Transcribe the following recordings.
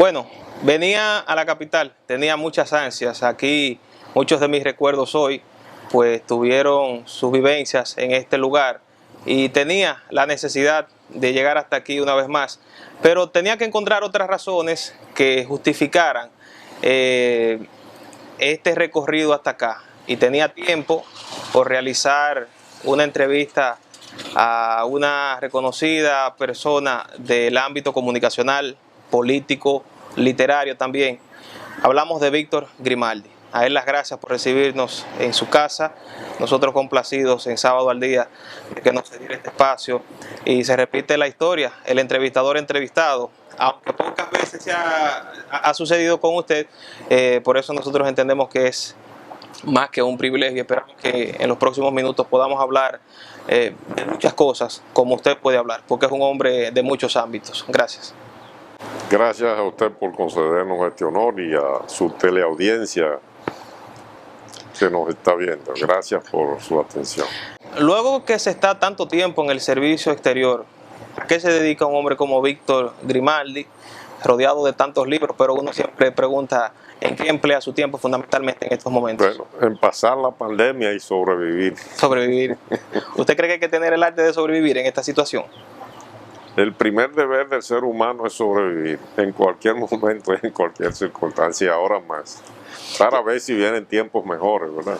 Bueno, venía a la capital, tenía muchas ansias. Aquí muchos de mis recuerdos hoy pues tuvieron sus vivencias en este lugar y tenía la necesidad de llegar hasta aquí una vez más, pero tenía que encontrar otras razones que justificaran este recorrido hasta acá, y tenía tiempo por realizar una entrevista a una reconocida persona del ámbito comunicacional, político, literario también. Hablamos de Víctor Grimaldi. A él las gracias por recibirnos en su casa. Nosotros complacidos en Sábado al Día de que nos cediera este espacio. Y se repite la historia, el entrevistador entrevistado. Aunque pocas veces ha sucedido con usted, por eso nosotros entendemos que es más que un privilegio. Esperamos que en los próximos minutos podamos hablar de muchas cosas como usted puede hablar, porque es un hombre de muchos ámbitos. Gracias. Gracias a usted por concedernos este honor y a su teleaudiencia que nos está viendo. Gracias por su atención. Luego que se está tanto tiempo en el servicio exterior, ¿a qué se dedica un hombre como Víctor Grimaldi, rodeado de tantos libros? Pero uno siempre pregunta, ¿en qué emplea su tiempo fundamentalmente en estos momentos? Bueno, en pasar la pandemia y sobrevivir. Sobrevivir. ¿Usted cree que hay que tener el arte de sobrevivir en esta situación? El primer deber del ser humano es sobrevivir en cualquier momento, en cualquier circunstancia, ahora más. Para ver si vienen tiempos mejores, ¿verdad?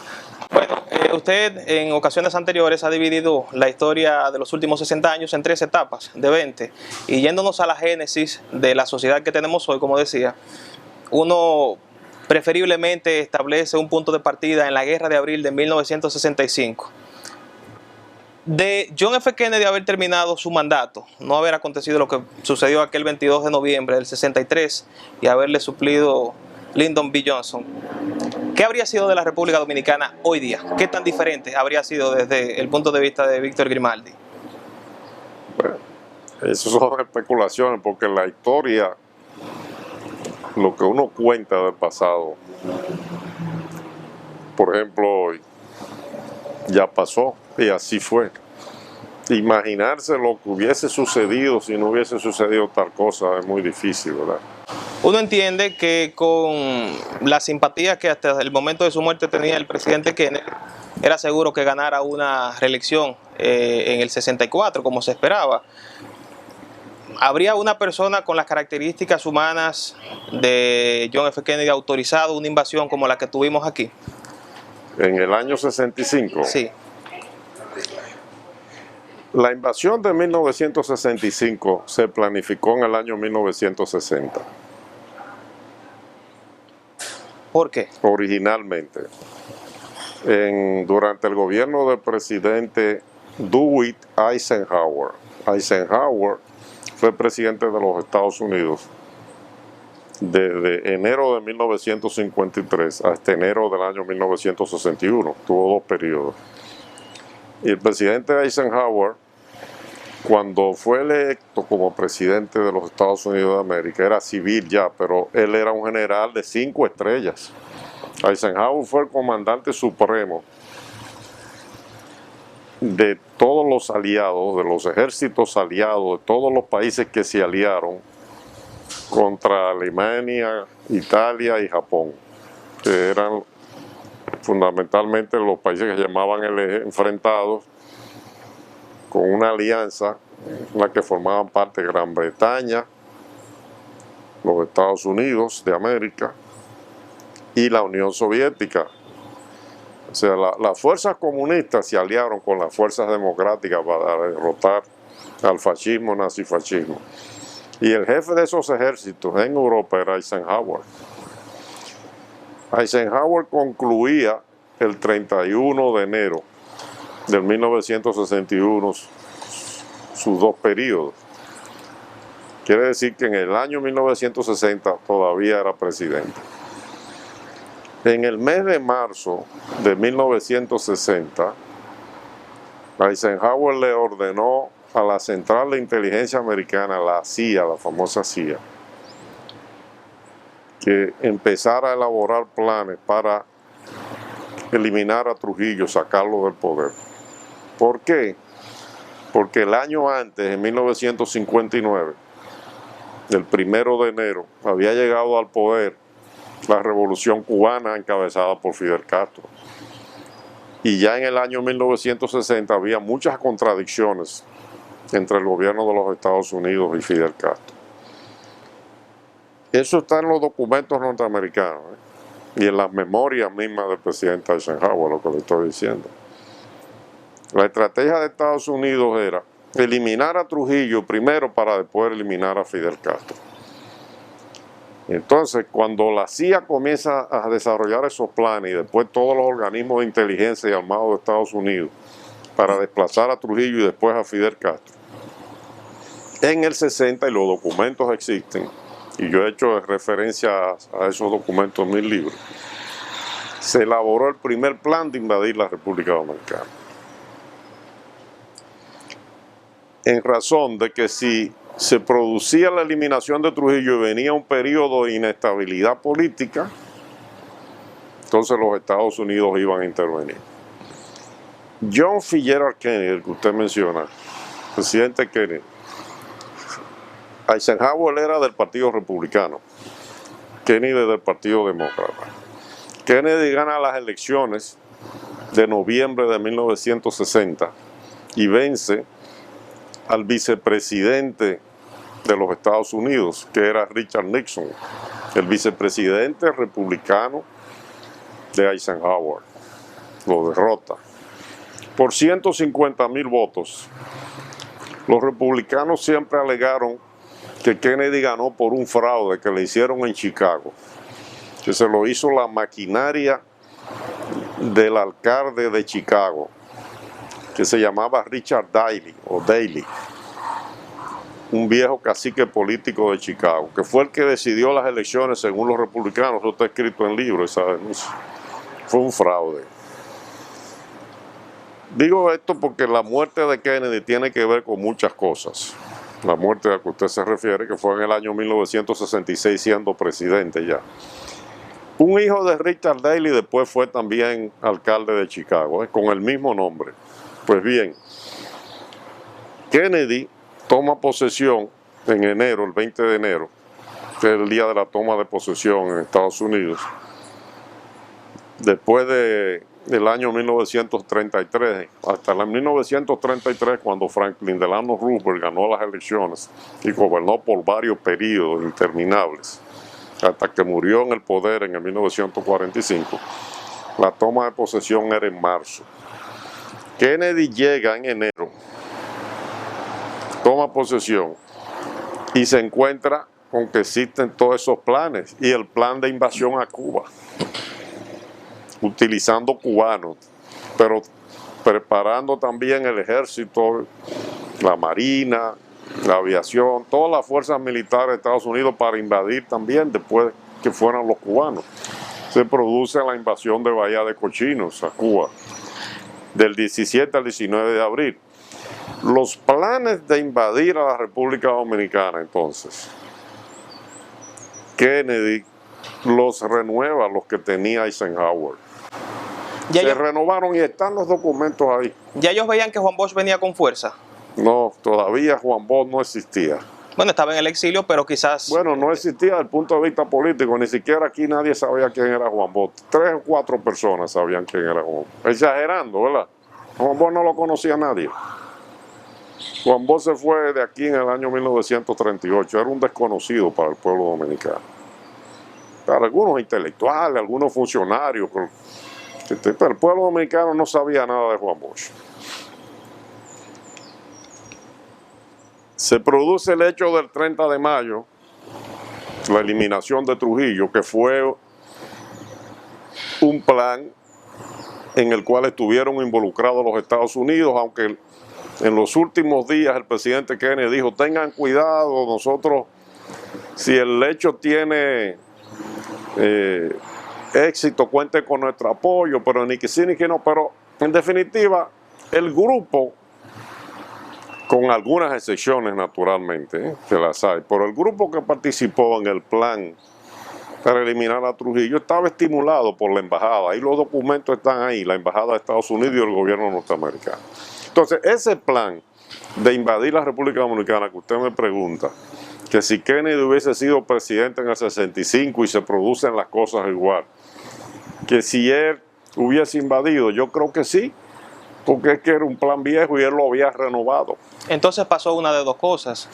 Bueno, usted en ocasiones anteriores ha dividido la historia de los últimos 60 años en 3 etapas de 20. Y yéndonos a la génesis de la sociedad que tenemos hoy, como decía, uno preferiblemente establece un punto de partida en la Guerra de Abril de 1965. De John F. Kennedy haber terminado su mandato, no haber acontecido lo que sucedió aquel 22 de noviembre del 63 y haberle suplido Lyndon B. Johnson, ¿qué habría sido de la República Dominicana hoy día? ¿Qué tan diferente habría sido desde el punto de vista de Víctor Grimaldi? Bueno, eso son especulaciones porque la historia, lo que uno cuenta del pasado, por ejemplo, ya pasó y así fue. Imaginarse lo que hubiese sucedido si no hubiese sucedido tal cosa es muy difícil, ¿verdad? Uno entiende que con la simpatía que hasta el momento de su muerte tenía el presidente Kennedy, era seguro que ganara una reelección en el 64, como se esperaba. ¿Habría una persona con las características humanas de John F. Kennedy autorizado una invasión como la que tuvimos aquí? En el año 65. Sí. La invasión de 1965 se planificó en el año 1960. ¿Por qué? Originalmente, durante el gobierno del presidente Dwight Eisenhower. Eisenhower fue presidente de los Estados Unidos desde enero de 1953 hasta enero del año 1961. Tuvo 2 periodos. Y el presidente Eisenhower, cuando fue electo como presidente de los Estados Unidos de América, era civil ya, pero él era un general de 5 estrellas. Eisenhower fue el comandante supremo de todos los aliados, de los ejércitos aliados, de todos los países que se aliaron contra Alemania, Italia y Japón, que eran fundamentalmente los países que llamaban el eje, enfrentados con una alianza en la que formaban parte Gran Bretaña, los Estados Unidos de América y la Unión Soviética. O sea, las fuerzas comunistas se aliaron con las fuerzas democráticas para derrotar al fascismo, nazifascismo. Y el jefe de esos ejércitos en Europa era Eisenhower. Eisenhower concluía el 31 de enero del 1961 sus 2 periodos. Quiere decir que en el año 1960 todavía era presidente. En el mes de marzo de 1960, Eisenhower le ordenó a la Central de Inteligencia Americana, la CIA, la famosa CIA, que empezara a elaborar planes para eliminar a Trujillo, sacarlo del poder. ¿Por qué? Porque el año antes, en 1959, el 1 de enero, había llegado al poder la revolución cubana encabezada por Fidel Castro. Y ya en el año 1960 había muchas contradicciones entre el gobierno de los Estados Unidos y Fidel Castro. Eso está en los documentos norteamericanos, y en las memorias mismas del presidente Eisenhower, lo que le estoy diciendo. La estrategia de Estados Unidos era eliminar a Trujillo primero para después eliminar a Fidel Castro. Entonces, cuando la CIA comienza a desarrollar esos planes y después todos los organismos de inteligencia y armados de Estados Unidos para desplazar a Trujillo y después a Fidel Castro, en el 60, y los documentos existen, y yo he hecho referencia a esos documentos en mis libros, se elaboró el primer plan de invadir la República Dominicana. En razón de que si se producía la eliminación de Trujillo y venía un periodo de inestabilidad política, entonces los Estados Unidos iban a intervenir. John F. Kennedy, el que usted menciona, presidente Kennedy, Eisenhower era del Partido Republicano, Kennedy del Partido Demócrata. Kennedy gana las elecciones de noviembre de 1960 y vence al vicepresidente de los Estados Unidos, que era Richard Nixon, el vicepresidente republicano de Eisenhower. Lo derrota por 150,000 votos. Los republicanos siempre alegaron que Kennedy ganó por un fraude que le hicieron en Chicago, que se lo hizo la maquinaria del alcalde de Chicago, que se llamaba Richard Daley, un viejo cacique político de Chicago, que fue el que decidió las elecciones según los republicanos. Eso está escrito en libros, esa denuncia. Fue un fraude. Digo esto porque la muerte de Kennedy tiene que ver con muchas cosas. La muerte a la que usted se refiere, que fue en el año 1966 siendo presidente ya. Un hijo de Richard Daley después fue también alcalde de Chicago, con el mismo nombre. Pues bien, Kennedy toma posesión en enero, el 20 de enero, que es el día de la toma de posesión en Estados Unidos, después del año 1933, hasta el 1933, cuando Franklin Delano Roosevelt ganó las elecciones y gobernó por varios periodos interminables, hasta que murió en el poder en el 1945, la toma de posesión era en marzo. Kennedy llega en enero, toma posesión y se encuentra con que existen todos esos planes y el plan de invasión a Cuba, utilizando cubanos, pero preparando también el ejército, la marina, la aviación, todas las fuerzas militares de Estados Unidos para invadir también después que fueran los cubanos. Se produce la invasión de Bahía de Cochinos a Cuba, del 17 al 19 de abril. Los planes de invadir a la República Dominicana, entonces, Kennedy los renueva, los que tenía Eisenhower. Se renovaron y están los documentos ahí. ¿Ya ellos veían que Juan Bosch venía con fuerza? No, todavía Juan Bosch no existía. Bueno, estaba en el exilio, pero quizás... Bueno, no existía desde el punto de vista político, ni siquiera aquí nadie sabía quién era Juan Bosch. 3 o 4 personas sabían quién era Juan Bosch. Exagerando, ¿verdad? Juan Bosch no lo conocía nadie. Juan Bosch se fue de aquí en el año 1938, era un desconocido para el pueblo dominicano. Para algunos intelectuales, algunos funcionarios, pero el pueblo dominicano no sabía nada de Juan Bosch. Se produce el hecho del 30 de mayo, la eliminación de Trujillo, que fue un plan en el cual estuvieron involucrados los Estados Unidos, aunque en los últimos días el presidente Kennedy dijo, tengan cuidado, nosotros, si el hecho tiene éxito, cuente con nuestro apoyo, pero ni que sí ni que no. Pero en definitiva, el grupo, con algunas excepciones naturalmente, que las hay, pero el grupo que participó en el plan para eliminar a Trujillo estaba estimulado por la embajada, y los documentos están ahí, la embajada de Estados Unidos y el gobierno norteamericano. Entonces, ese plan de invadir la República Dominicana que usted me pregunta, que si Kennedy hubiese sido presidente en el 65 y se producen las cosas igual, que si él hubiese invadido, yo creo que sí, porque es que era un plan viejo y él lo había renovado. Entonces pasó una de dos cosas: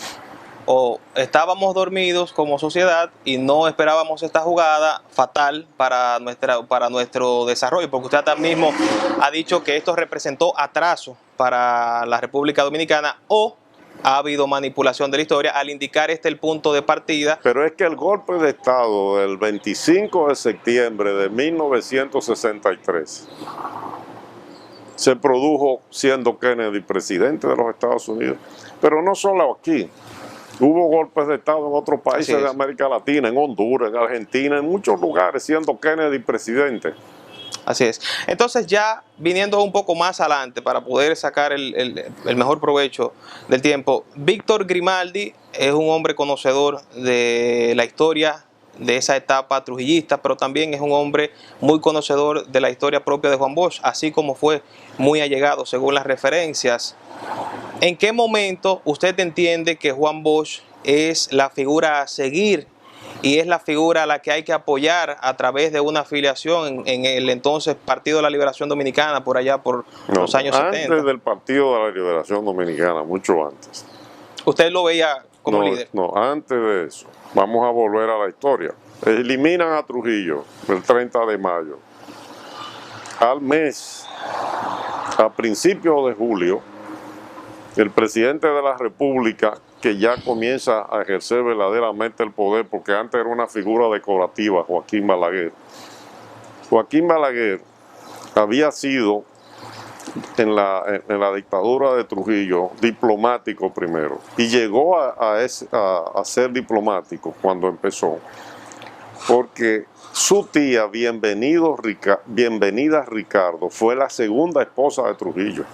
o estábamos dormidos como sociedad y no esperábamos esta jugada fatal para nuestro desarrollo, porque usted también mismo ha dicho que esto representó atraso para la República Dominicana, o ha habido manipulación de la historia al indicar el punto de partida. Pero es que el golpe de Estado del 25 de septiembre de 1963 se produjo siendo Kennedy presidente de los Estados Unidos. Pero no solo aquí, hubo golpes de Estado en otros países de América Latina, en Honduras, en Argentina, en muchos lugares, siendo Kennedy presidente. Así es. Entonces, ya viniendo un poco más adelante para poder sacar el mejor provecho del tiempo, Víctor Grimaldi es un hombre conocedor de la historia de esa etapa trujillista, pero también es un hombre muy conocedor de la historia propia de Juan Bosch, así como fue muy allegado según las referencias. ¿En qué momento usted entiende que Juan Bosch es la figura a seguir y es la figura a la que hay que apoyar a través de una afiliación en el entonces Partido de la Liberación Dominicana, por allá por los años 70? Antes del Partido de la Liberación Dominicana, mucho antes. ¿Usted lo veía como líder? No, antes de eso. Vamos a volver a la historia. Eliminan a Trujillo el 30 de mayo. Al mes, a principios de julio, el presidente de la República, que ya comienza a ejercer verdaderamente el poder, porque antes era una figura decorativa, Joaquín Balaguer. Joaquín Balaguer había sido en la dictadura de Trujillo diplomático primero, y llegó a ser diplomático cuando empezó, porque su tía Bienvenida Ricardo fue la segunda esposa de Trujillo.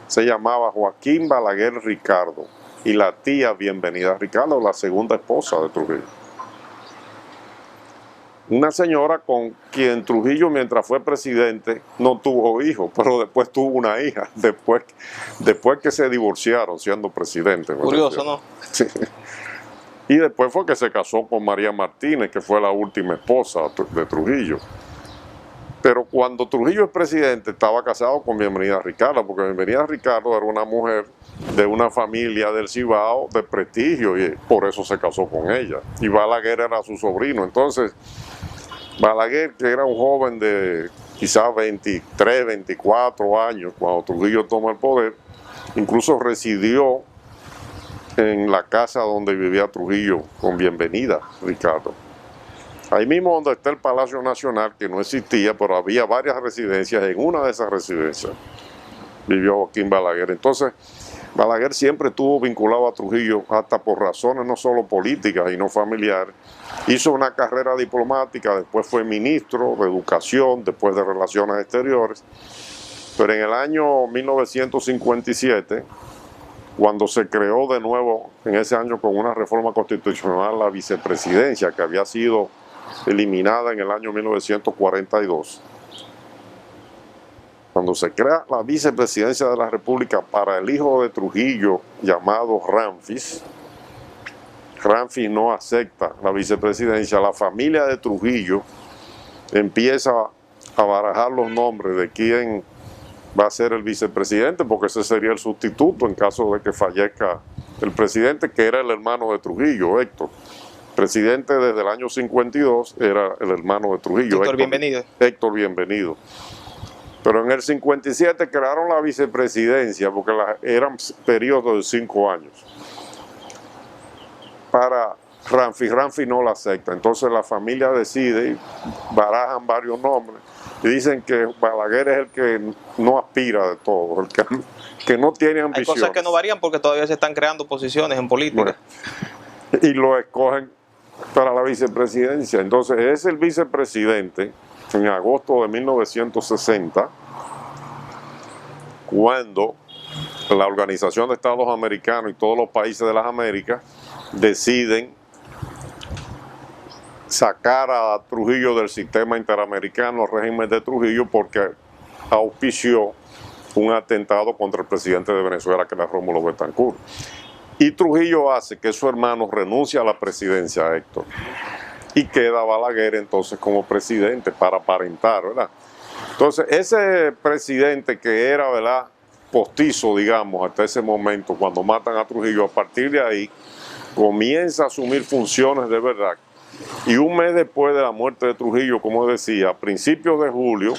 Se llamaba Joaquín Balaguer Ricardo, y la tía Bienvenida Ricardo, la segunda esposa de Trujillo. Una señora con quien Trujillo, mientras fue presidente, no tuvo hijos, pero después tuvo una hija, después que se divorciaron siendo presidente. Curioso, ¿no? Sí. Y después fue que se casó con María Martínez, que fue la última esposa de Trujillo. Pero cuando Trujillo es presidente, estaba casado con Bienvenida Ricardo, porque Bienvenida Ricardo era una mujer de una familia del Cibao de prestigio, y por eso se casó con ella. Y Balaguer era su sobrino. Entonces, Balaguer, que era un joven de quizás 23, 24 años, cuando Trujillo toma el poder, incluso residió en la casa donde vivía Trujillo con Bienvenida Ricardo. Ahí mismo donde está el Palacio Nacional, que no existía, pero había varias residencias. En una de esas residencias vivió Joaquín Balaguer. Entonces, Balaguer siempre estuvo vinculado a Trujillo, hasta por razones no solo políticas y no familiares. Hizo una carrera diplomática, después fue ministro de Educación, después de Relaciones Exteriores. Pero en el año 1957, cuando se creó de nuevo, en ese año con una reforma constitucional, la vicepresidencia, que había sido eliminada en el año 1942, cuando se crea la vicepresidencia de la República para el hijo de Trujillo, llamado Ramfis, Ramfis no acepta la vicepresidencia. La familia de Trujillo empieza a barajar los nombres de quién va a ser el vicepresidente, porque ese sería el sustituto en caso de que fallezca el presidente, que era el hermano de Trujillo, Héctor. Presidente desde el año 52 era el hermano de Trujillo, Héctor Bienvenido. Héctor Bienvenido. Pero en el 57 crearon la vicepresidencia, porque eran periodos de 5 años. Para Ramfis, Ramfis no la acepta. Entonces la familia decide, barajan varios nombres, y dicen que Balaguer es el que no aspira de todo, el que no tiene ambición. Hay cosas que no varían porque todavía se están creando posiciones en política. Bueno, y lo escogen para la vicepresidencia. Entonces es el vicepresidente en agosto de 1960, cuando la Organización de Estados Americanos y todos los países de las Américas deciden sacar a Trujillo del sistema interamericano, el régimen de Trujillo, porque auspició un atentado contra el presidente de Venezuela, que era Rómulo Betancourt. Y Trujillo hace que su hermano renuncie a la presidencia, Héctor, y queda Balaguer entonces como presidente para aparentar, ¿verdad? Entonces, ese presidente que era, ¿verdad?, postizo, digamos, hasta ese momento, cuando matan a Trujillo, a partir de ahí, comienza a asumir funciones de verdad. Y un mes después de la muerte de Trujillo, como decía, a principios de julio,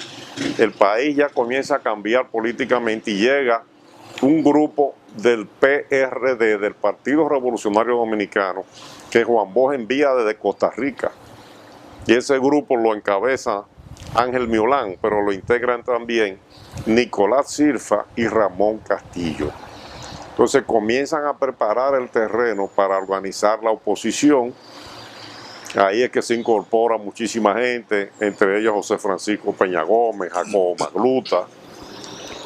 el país ya comienza a cambiar políticamente y llega un grupo del PRD, del Partido Revolucionario Dominicano, que Juan Bosch envía desde Costa Rica. Y ese grupo lo encabeza Ángel Miolán, pero lo integran también Nicolás Silva y Ramón Castillo. Entonces comienzan a preparar el terreno para organizar la oposición. Ahí es que se incorpora muchísima gente, entre ellos José Francisco Peña Gómez, Jacobo Magluta.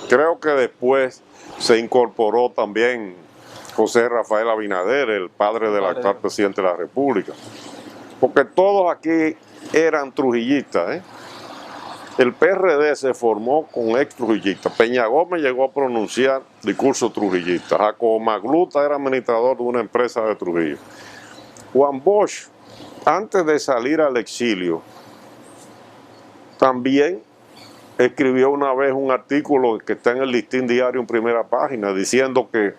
Creo que después se incorporó también José Rafael Abinader, el padre del actual presidente de la República. Porque todos aquí eran trujillistas, ¿eh? El PRD se formó con ex trujillistas. Peña Gómez llegó a pronunciar discursos trujillistas. Jacobo Magluta era administrador de una empresa de Trujillo. Juan Bosch, antes de salir al exilio, también escribió una vez un artículo que está en el Listín Diario en primera página, diciendo que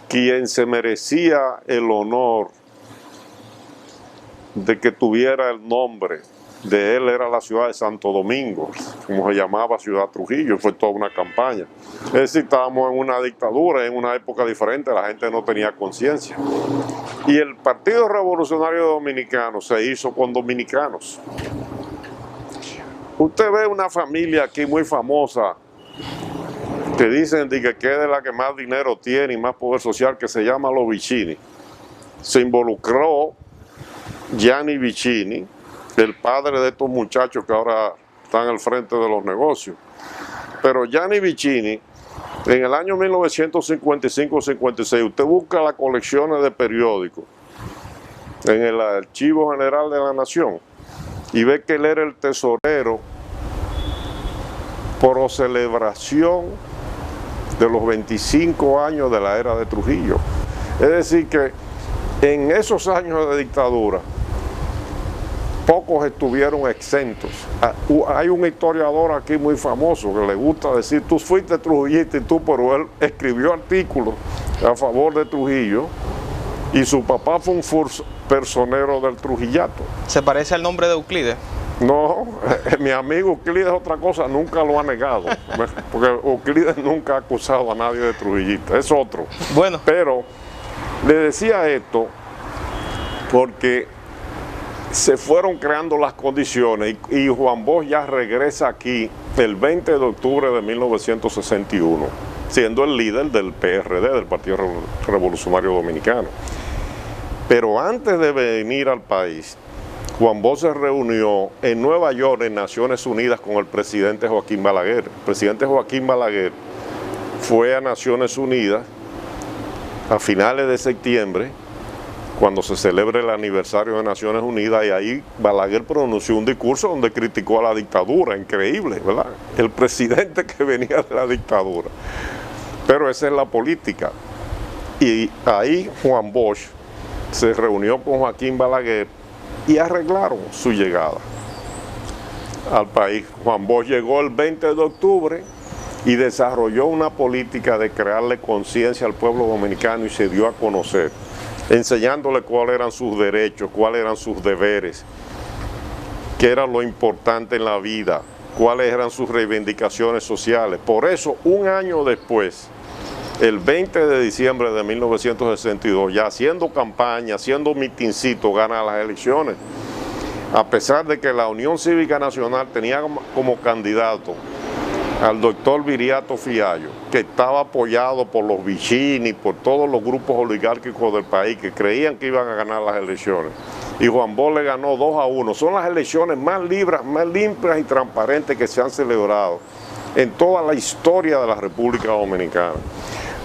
quien se merecía el honor de que tuviera el nombre de él era la ciudad de Santo Domingo, como se llamaba Ciudad Trujillo. Fue toda una campaña. Es decir, estábamos en una dictadura, en una época diferente, la gente no tenía conciencia. Y el Partido Revolucionario Dominicano se hizo con dominicanos. Usted ve una familia aquí muy famosa, que dicen que es de la que más dinero tiene y más poder social, que se llama los Vicini. Se involucró Gianni Vicini, el padre de estos muchachos que ahora están al frente de los negocios. Pero Gianni Vicini, en el año 1955-56, usted busca las colecciones de periódicos en el Archivo General de la Nación y ve que él era el tesorero por celebración de los 25 años de la era de Trujillo. Es decir que en esos años de dictadura, pocos estuvieron exentos. Hay un historiador aquí muy famoso que le gusta decir, tú fuiste trujillista y tú, pero él escribió artículos a favor de Trujillo y su papá fue un personero del trujillato. ¿Se parece al nombre de Euclides? No, mi amigo Euclides es otra cosa, nunca lo ha negado, porque Euclides nunca ha acusado a nadie de trujillista, es otro. Bueno. Pero le decía esto porque se fueron creando las condiciones y Juan Bosch ya regresa aquí el 20 de octubre de 1961, siendo el líder del PRD, del Partido Revolucionario Dominicano. Pero antes de venir al país, Juan Bosch se reunió en Nueva York, en Naciones Unidas, con el presidente Joaquín Balaguer. El presidente Joaquín Balaguer fue a Naciones Unidas a finales de septiembre, cuando se celebre el aniversario de Naciones Unidas, y ahí Balaguer pronunció un discurso donde criticó a la dictadura, increíble, ¿verdad? El presidente que venía de la dictadura. Pero esa es la política. Y ahí Juan Bosch se reunió con Joaquín Balaguer y arreglaron su llegada al país. Juan Bosch llegó el 20 de octubre y desarrolló una política de crearle conciencia al pueblo dominicano y se dio a conocer, enseñándole cuáles eran sus derechos, cuáles eran sus deberes, qué era lo importante en la vida, cuáles eran sus reivindicaciones sociales. Por eso, un año después, el 20 de diciembre de 1962, ya haciendo campaña, haciendo mitincito, gana las elecciones, a pesar de que la Unión Cívica Nacional tenía como candidato al doctor Viriato Fiallo, que estaba apoyado por los Vicini, por todos los grupos oligárquicos del país que creían que iban a ganar las elecciones. Y Juan Bosch le ganó 2-1. Son las elecciones más libres, más limpias y transparentes que se han celebrado en toda la historia de la República Dominicana.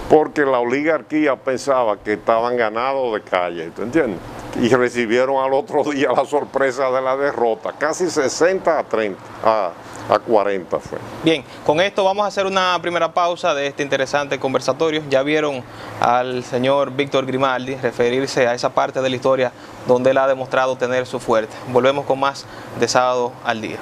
Porque la oligarquía pensaba que estaban ganados de calle, ¿tú entiendes? Y recibieron al otro día la sorpresa de la derrota, casi 60-30. a 40 fue. Bien, con esto vamos a hacer una primera pausa de este interesante conversatorio. Ya vieron al señor Víctor Grimaldi referirse a esa parte de la historia donde él ha demostrado tener su fuerte. Volvemos con más de Sábado al Día.